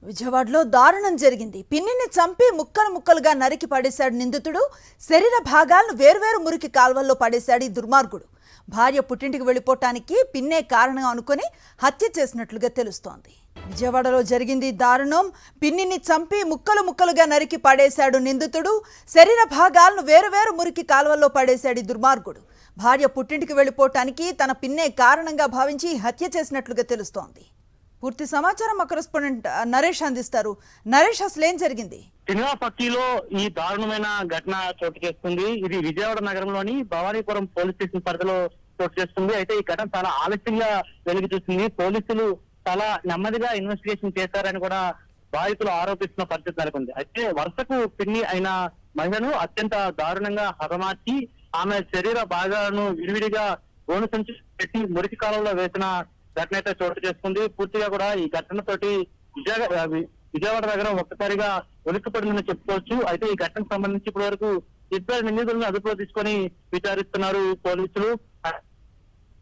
విజయవాడలో దారుణం జరిగింది. పిన్నిని చంపి ముక్కలు ముక్కలుగా నరికి పడేశాడు నిందితుడు. శరీర భాగాలను వేర్వేరు మురికి కాల్వల్లో పడేశాడు ఈ దుర్మార్గుడు. భార్య పుట్టింటికి వెళ్లిపోవటానికి పిన్నే కారణం అనుకుని హత్య చేసినట్లుగా తెలుస్తోంది. విజయవాడలో జరిగింది దారుణం. పిన్నిని చంపి ముక్కలు ముక్కలుగా నరికి పడేశాడు నిందితుడు. శరీర భాగాలను వేరువేరు మురికి కాల్వల్లో పడేశాడు ఈ దుర్మార్గుడు. భార్య పుట్టింటికి వెళ్లిపోవటానికి తన పిన్నే కారణంగా భావించి హత్య చేసినట్లుగా తెలుస్తోంది. పూర్తి సమాచారం మా కరెస్పాండెంట్ నరేష్ అందిస్తారు. నరేష్, అసలు ఏం జరిగింది? సినిమాపక్కిలో ఈ దారుణమైన ఘటన చోటు చేసుకుంది. ఇది విజయవాడ నగరంలోని భవానీపురం పోలీస్ స్టేషన్ పరిధిలో చోటు చేసుకుంది. అయితే ఈ ఘటన చాలా ఆలస్యంగా వెలుగు చూసింది. పోలీసులు చాలా నెమ్మదిగా ఇన్వెస్టిగేషన్ చేశారని కూడా బాధితులు ఆరోపిస్తున్న పరిస్థితి నెలకొంది. అయితే వరుసకు పిన్ని అయిన మహిళను అత్యంత దారుణంగా హతమార్చి ఆమె శరీర భాగాలను విడివిడిగా గోను సంచి పెట్టి మురికి కాలంలో వేసిన ఘటన అయితే చోటు చేసుకుంది. పూర్తిగా కూడా ఈ ఘటనతోటి విజయవాడ నగరం ఒక్కసారిగా ఉలిక్కిపడిందని చెప్పుకోవచ్చు. అయితే ఈ ఘటనకు సంబంధించి ఇప్పటి వరకు ఇద్దరు నిందితులను అదుపులో తీసుకొని విచారిస్తున్నారు పోలీసులు.